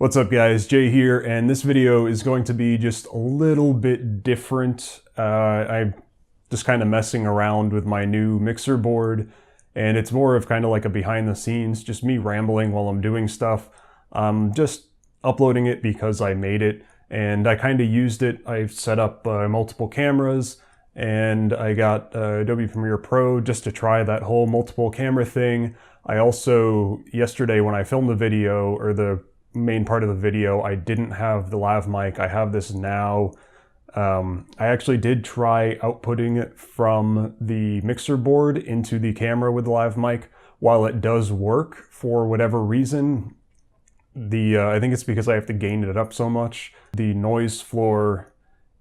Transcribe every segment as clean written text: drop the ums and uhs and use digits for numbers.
What's up guys, Jay here, and this video is going to be just a little bit different. I'm just kind of messing around with my new mixer board, and it's more of kind of like a behind the scenes, just me rambling while I'm doing stuff. I'm just uploading it because I made it, and I kind of used it. I've set up multiple cameras, and I got Adobe Premiere Pro just to try that whole multiple camera thing. I also, yesterday when I filmed the video, or the main part of the video, I didn't have the lav mic. I have this now. I actually did try outputting it from the mixer board into the camera with the lav mic. While it does work, for whatever reason, I think it's because I have to gain it up so much. The noise floor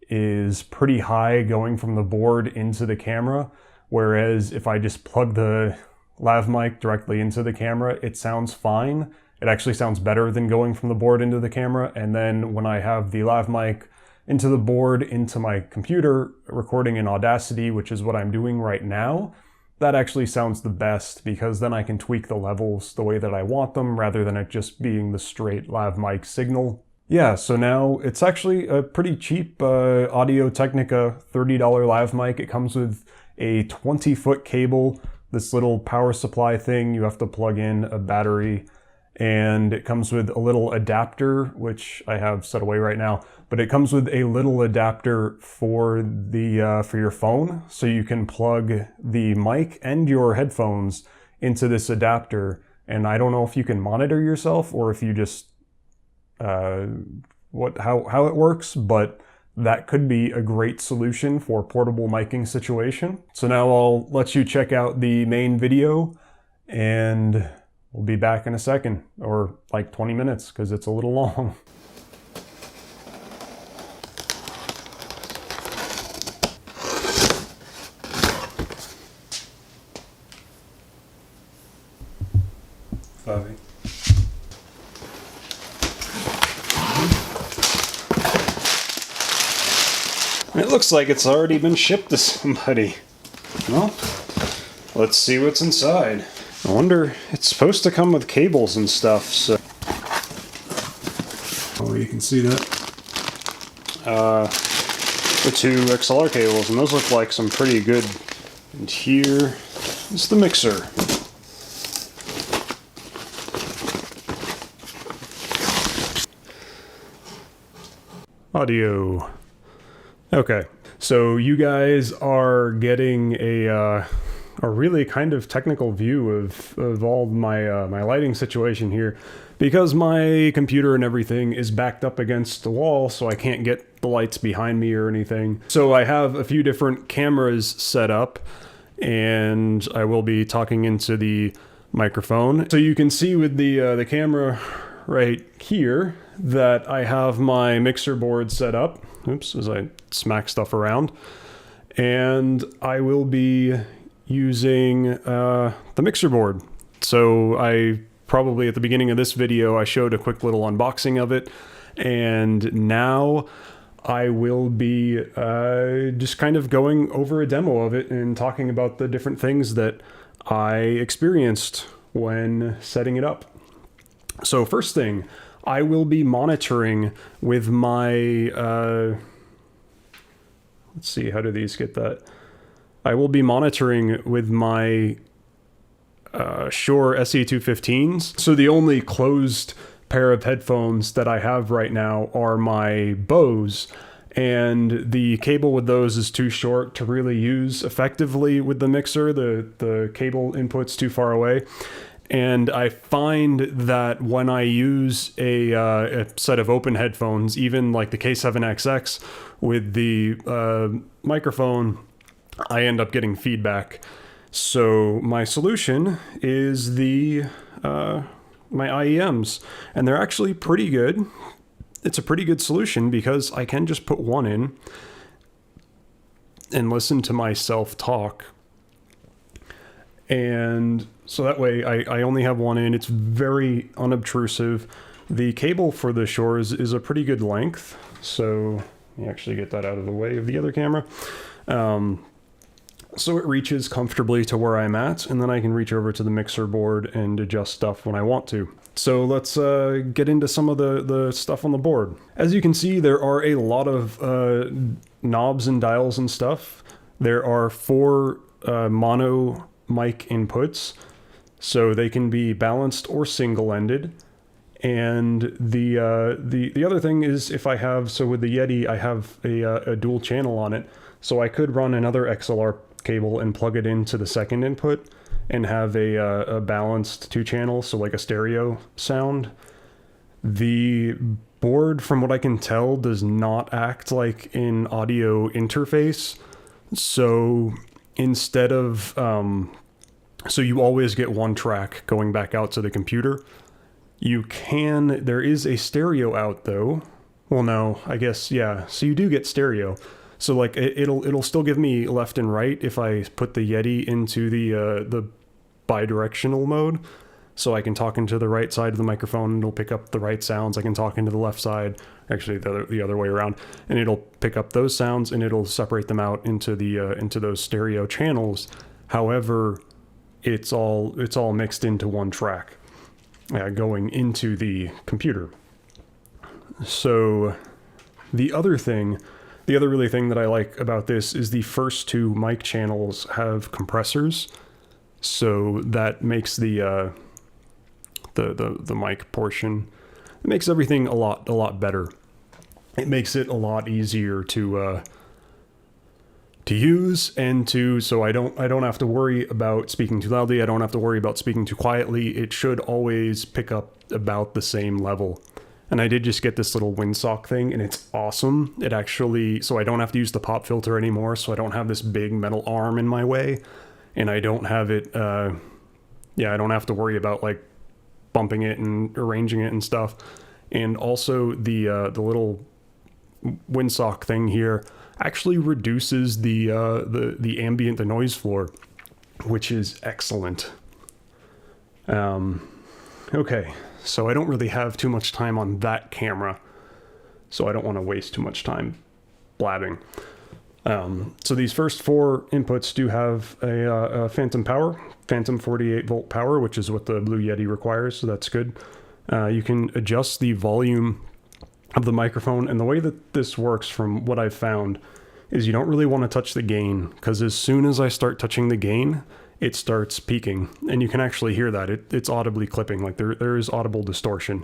is pretty high going from the board into the camera, whereas if I just plug the lav mic directly into the camera, it sounds fine. It actually sounds better than going from the board into the camera. And then when I have the lav mic into the board, into my computer, recording in Audacity, which is what I'm doing right now, that actually sounds the best, because then I can tweak the levels the way that I want them, rather than it just being the straight lav mic signal. Yeah, so now it's actually a pretty cheap Audio-Technica $30 lav mic. It comes with a 20-foot cable, this little power supply thing. You have to plug in a battery, and it comes with a little adapter, which I have set away right now, but it comes with a little adapter for the for your phone, so you can plug the mic and your headphones into this adapter. And I don't know if you can monitor yourself or if you just how it works, but that could be a great solution for portable miking situation. So now I'll let you check out the main video, and we'll be back in a second, or like 20 minutes, because it's a little long. It looks like it's already been shipped to somebody. Well, let's see what's inside. I wonder, it's supposed to come with cables and stuff, so... Oh, you can see that. The two XLR cables, and those look like some pretty good. And here is the mixer. Audio. Okay, so you guys are getting a really kind of technical view of all my my lighting situation here, because my computer and everything is backed up against the wall, so I can't get the lights behind me or anything. So I have a few different cameras set up, and I will be talking into the microphone. So you can see with the camera right here that I have my mixer board set up. Oops, as I smack stuff around. And I will be using the mixer board. So I probably at the beginning of this video, I showed a quick little unboxing of it. And now I will be just kind of going over a demo of it and talking about the different things that I experienced when setting it up. So first thing, I will be monitoring with my, let's see, how do these get that? I will be monitoring with my Shure SE215s. So the only closed pair of headphones that I have right now are my Bose, and the cable with those is too short to really use effectively with the mixer. The cable input's too far away. And I find that when I use a set of open headphones, even like the K7XX with the microphone, I end up getting feedback. So my solution is my IEMs, and they're actually pretty good. It's a pretty good solution because I can just put one in and listen to myself talk. And so that way I only have one in. It's very unobtrusive. The cable for the Shure is a pretty good length. So let me actually get that out of the way of the other camera. so it reaches comfortably to where I'm at, and then I can reach over to the mixer board and adjust stuff when I want to. So let's get into some of the stuff on the board. As you can see, there are a lot of knobs and dials and stuff. There are 4 mono mic inputs, so they can be balanced or single-ended. And the other thing is, if I have, so with the Yeti, I have a dual channel on it, so I could run another XLR cable and plug it into the second input and have a balanced 2 channel, so like a stereo sound. The board, from what I can tell, does not act like an audio interface. So instead of, so you always get one track going back out to the computer. There is a stereo out though. Well, no, I guess, yeah. So you do get stereo. So like it'll still give me left and right if I put the Yeti into the bidirectional mode. So I can talk into the right side of the microphone and it'll pick up the right sounds. I can talk into the left side, actually the other way around, and it'll pick up those sounds and it'll separate them out into into those stereo channels. However, it's all mixed into one track going into the computer. So the other really thing that I like about this is the first 2 mic channels have compressors. So that makes the mic portion, it makes everything a lot better. It makes it a lot easier to use and so I don't have to worry about speaking too loudly. I don't have to worry about speaking too quietly. It should always pick up about the same level. And I did just get this little windsock thing, and it's awesome. It actually, so I don't have to use the pop filter anymore, so I don't have this big metal arm in my way, and I don't have it, I don't have to worry about like bumping it and arranging it and stuff. And also the little windsock thing here actually reduces the ambient, the noise floor, which is excellent. Okay, so I don't really have too much time on that camera, so I don't want to waste too much time blabbing. So these first 4 inputs do have a phantom 48 volt power, which is what the Blue Yeti requires, so that's good. You can adjust the volume of the microphone, and the way that this works, from what I've found, is you don't really want to touch the gain, because as soon as I start touching the gain, it starts peaking, and you can actually hear that. It's audibly clipping, like there is audible distortion.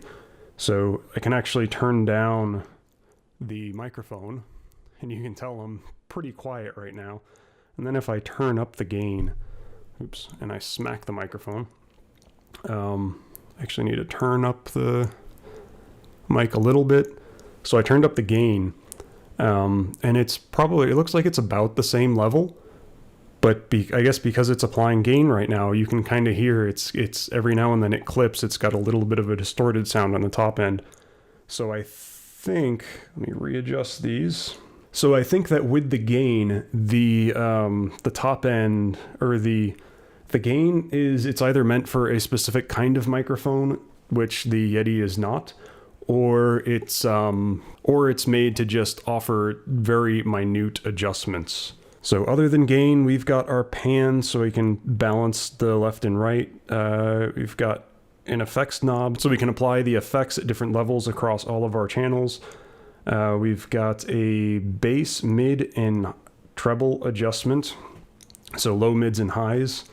So I can actually turn down the microphone, and you can tell I'm pretty quiet right now. And then if I turn up the gain, oops, and I smack the microphone, I actually need to turn up the mic a little bit. So I turned up the gain, and it looks like it's about the same level, but I guess because it's applying gain right now, you can kind of hear it's every now and then it clips. It's got a little bit of a distorted sound on the top end. So I think, let me readjust these. So I think that with the gain, the top end, or the gain it's either meant for a specific kind of microphone, which the Yeti is not, or it's made to just offer very minute adjustments. So other than gain, we've got our pan, so we can balance the left and right. We've got an effects knob, so we can apply the effects at different levels across all of our channels. We've got a bass, mid, and treble adjustment, so low, mids, and highs.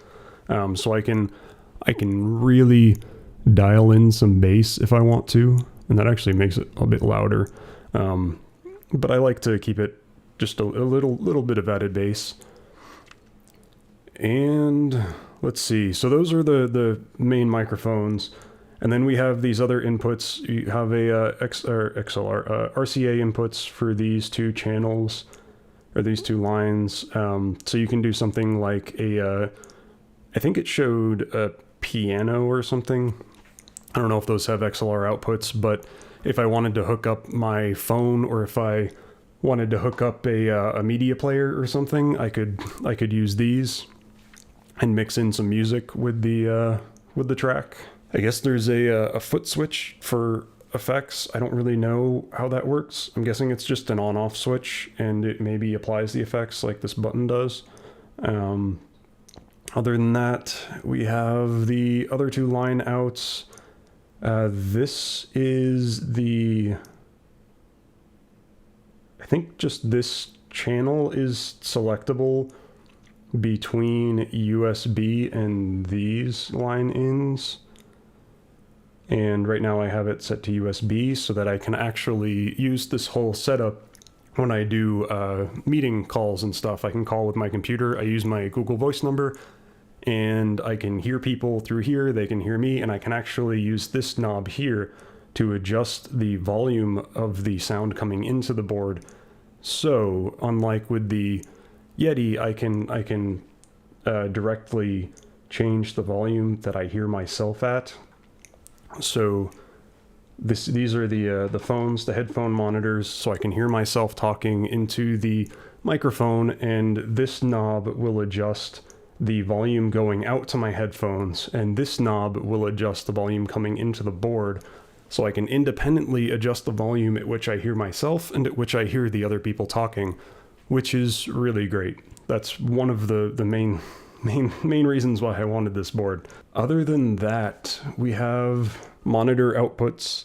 So I can really dial in some bass if I want to, and that actually makes it a bit louder. But I like to keep it just a little bit of added bass. And let's see, so those are the main microphones. And then we have these other inputs. You have a RCA inputs for these 2 channels, or these 2 lines. So you can do something like I think it showed a piano or something. I don't know if those have XLR outputs, but if I wanted to hook up my phone, or if I wanted to hook up a media player or something, I could use these and mix in some music with the track. I guess there's a foot switch for effects. I don't really know how that works. I'm guessing it's just an on-off switch, and it maybe applies the effects like this button does. Other than that, we have the other two line outs. This is the, I think just this channel is selectable between USB and these line ins. And right now I have it set to USB so that I can actually use this whole setup when I do meeting calls and stuff. I can call with my computer. I use my Google Voice number, and I can hear people through here. They can hear me, and I can actually use this knob here to adjust the volume of the sound coming into the board. So unlike with the Yeti, I can directly change the volume that I hear myself at. So these are the phones, the headphone monitors, so I can hear myself talking into the microphone, and this knob will adjust the volume going out to my headphones, and this knob will adjust the volume coming into the board, so I can independently adjust the volume at which I hear myself and at which I hear the other people talking, which is really great. That's one of the main reasons why I wanted this board. Other than that, we have monitor outputs,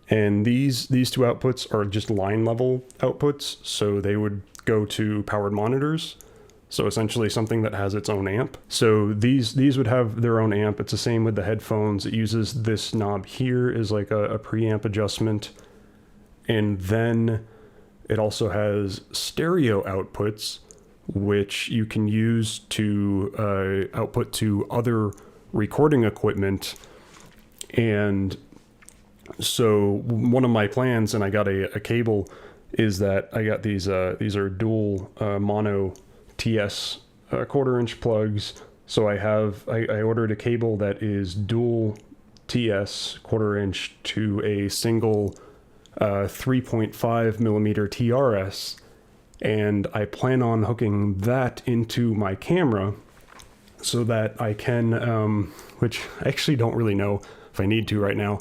and these two outputs are just line level outputs, so they would go to powered monitors. So essentially something that has its own amp. So these would have their own amp. It's the same with the headphones. It uses this knob here as like a preamp adjustment. And then it also has stereo outputs, which you can use to output to other recording equipment. And so one of my plans, and I got a cable, is that I got these are dual mono TS 1/4 inch plugs. So I ordered a cable that is dual TS 1/4 inch to a single 3.5 millimeter TRS, and I plan on hooking that into my camera so that I can, which I actually don't really know if I need to right now,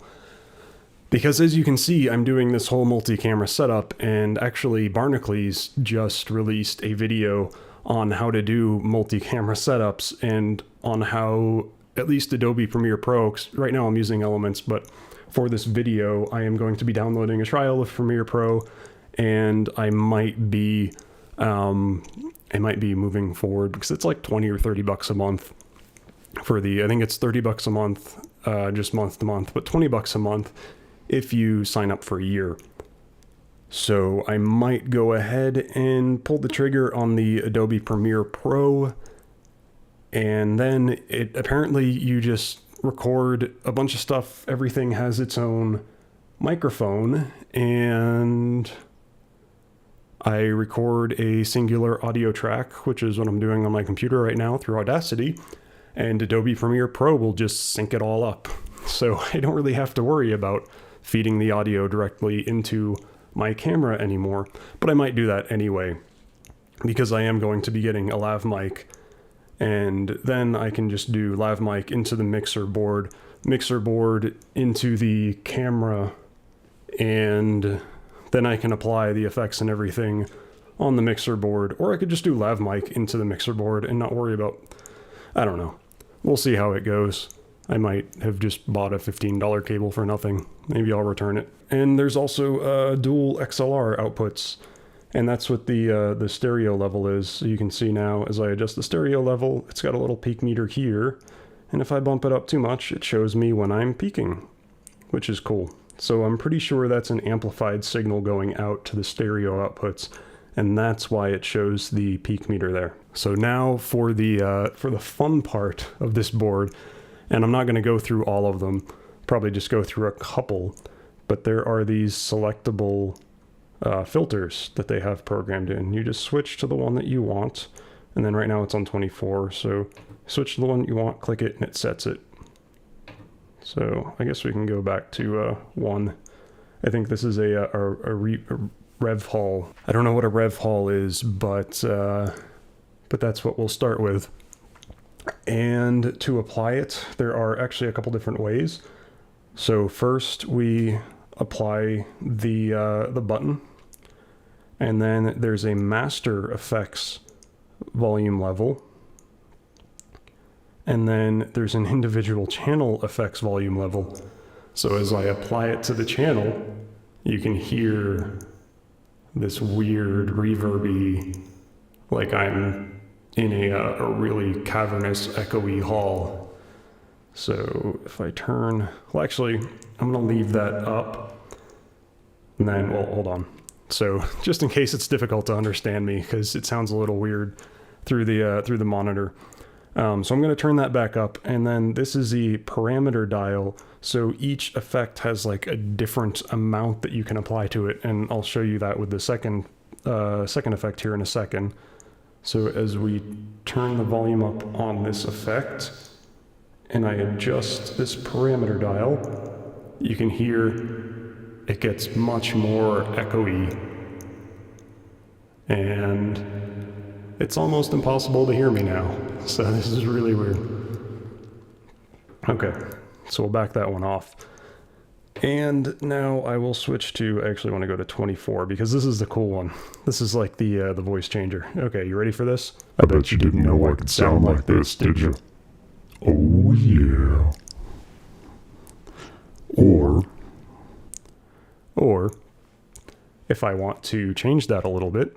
because as you can see, I'm doing this whole multi-camera setup, and actually Barnacules just released a video on how to do multi-camera setups and on how at least Adobe Premiere Pro, 'cause right now I'm using Elements, but for this video I am going to be downloading a trial of Premiere Pro, and I might be moving forward because it's like 20 or 30 bucks a month for the, I think it's 30 bucks a month, just month to month, but 20 bucks a month if you sign up for a year. So I might go ahead and pull the trigger on the Adobe Premiere Pro, and then apparently you just record a bunch of stuff. Everything has its own microphone, and I record a singular audio track, which is what I'm doing on my computer right now through Audacity, and Adobe Premiere Pro will just sync it all up. So I don't really have to worry about feeding the audio directly into my camera anymore, but I might do that anyway because I am going to be getting a lav mic, and then I can just do lav mic into the mixer board into the camera, and then I can apply the effects and everything on the mixer board, or I could just do lav mic into the mixer board and not worry about, I don't know. We'll see how it goes. I might have just bought a $15 cable for nothing. Maybe I'll return it. And there's also dual XLR outputs, and that's what the stereo level is. So you can see now as I adjust the stereo level, it's got a little peak meter here, and if I bump it up too much, it shows me when I'm peaking, which is cool. So I'm pretty sure that's an amplified signal going out to the stereo outputs, and that's why it shows the peak meter there. So now for the fun part of this board, and I'm not going to go through all of them, probably just go through a couple, but there are these selectable filters that they have programmed in. You just switch to the one that you want, and then right now it's on 24, so switch to the one you want, click it, and it sets it. So I guess we can go back to 1. I think this is a rev haul. I don't know what a rev haul is, but that's what we'll start with. And to apply it, there are actually a couple different ways. So first we apply the button, and then there's a master effects volume level. And then there's an individual channel effects volume level. So as I apply it to the channel, you can hear this weird reverby, like I'm in a really cavernous, echoey hall. So if I turn, well actually, I'm gonna leave that up. And then, well, hold on. So just in case it's difficult to understand me, because it sounds a little weird through the monitor. So I'm going to turn that back up, and then this is the parameter dial. So each effect has like a different amount that you can apply to it, and I'll show you that with the second effect here in a second. So as we turn the volume up on this effect, and I adjust this parameter dial, you can hear it gets much more echoey, and it's almost impossible to hear me now. So this is really weird. Okay, so we'll back that one off. And now I will switch to, I actually want to go to 24 because this is the cool one. This is like the voice changer. Okay, you ready for this? I bet you didn't know I could sound like this, did you? Oh yeah. Or if I want to change that a little bit,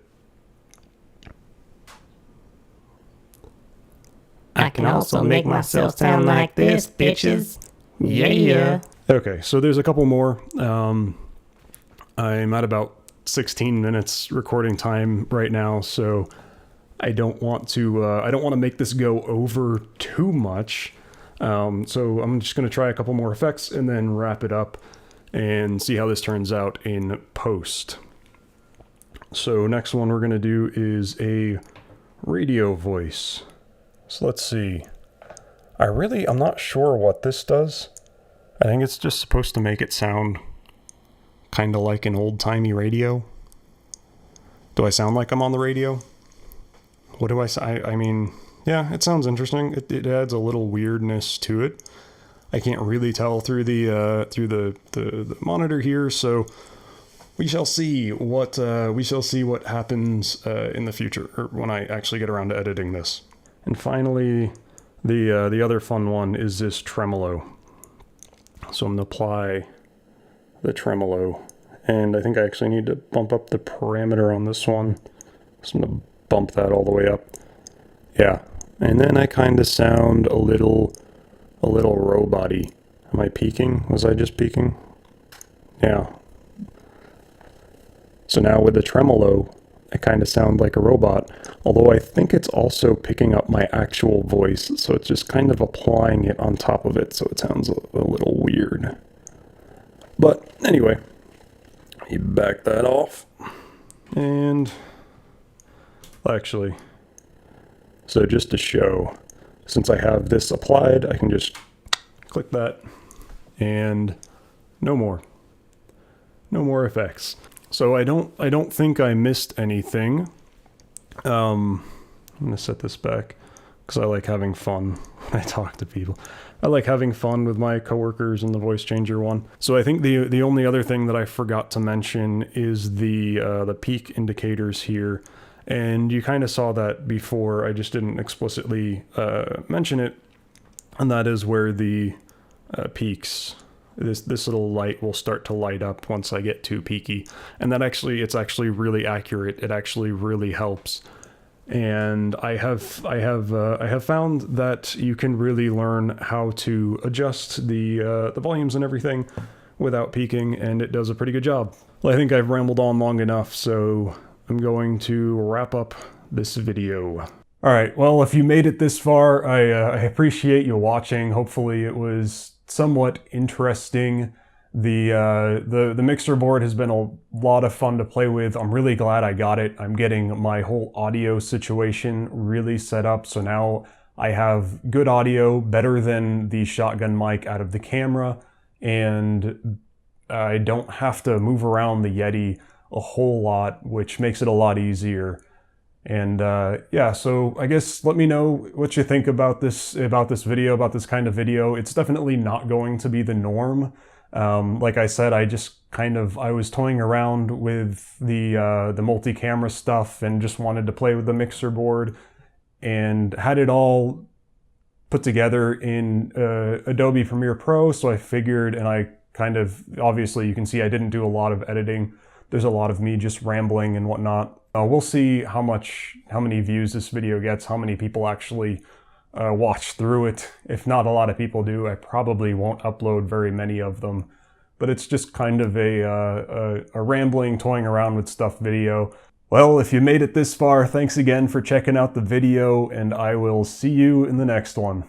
I can also make myself sound like this, bitches. Yeah. Okay, so there's a couple more. I'm at about 16 minutes recording time right now, so I don't want to make this go over too much. So I'm just going to try a couple more effects and then wrap it up and see how this turns out in post. So next one we're going to do is a radio voice. So let's see. I'm not sure what this does. I think it's just supposed to make it sound kind of like an old-timey radio. Do I sound like I'm on the radio? What do I say? I mean, yeah, it sounds interesting. It adds a little weirdness to it. I can't really tell through the monitor here, so we shall see what happens in the future, or when I actually get around to editing this. And finally, the other fun one is this tremolo. So I'm going to apply the tremolo, and I think I actually need to bump up the parameter on this one. So I'm going to bump that all the way up. Yeah, and then I kind of sound a little robot-y. Am I peaking? Was I just peaking? Yeah. So now with the tremolo, I kind of sound like a robot, although I think it's also picking up my actual voice, so it's just kind of applying it on top of it, so it sounds a little weird. But anyway, you back that off, and actually, so just to show, since I have this applied, I can just click that, and no more effects. So I don't think I missed anything. I'm gonna set this back because I like having fun when I talk to people. I like having fun with my coworkers in the voice changer one. So I think the only other thing that I forgot to mention is the peak indicators here, and you kind of saw that before. I just didn't explicitly mention it, and that is where the peaks. This little light will start to light up once I get too peaky, and it's actually really accurate. It actually really helps, and I have found that you can really learn how to adjust the volumes and everything without peaking, and it does a pretty good job. Well, I think I've rambled on long enough, so I'm going to wrap up this video. All right. Well, if you made it this far, I appreciate you watching. Hopefully, it was somewhat interesting. The mixer board has been a lot of fun to play with. I'm really glad I got it. I'm getting my whole audio situation really set up, so now I have good audio, better than the shotgun mic out of the camera, and I don't have to move around the Yeti a whole lot, which makes it a lot easier. And yeah, so I guess let me know what you think about this video, about this kind of video. It's definitely not going to be the norm. Like I said, I was toying around with the multi-camera stuff and just wanted to play with the mixer board. and had it all put together in Adobe Premiere Pro. So I figured, and I kind of, obviously you can see I didn't do a lot of editing. There's a lot of me just rambling and whatnot. We'll see how many views this video gets, how many people actually watch through it. If not a lot of people do, I probably won't upload very many of them. But it's just kind of a rambling, toying around with stuff video. Well, if you made it this far, thanks again for checking out the video, and I will see you in the next one.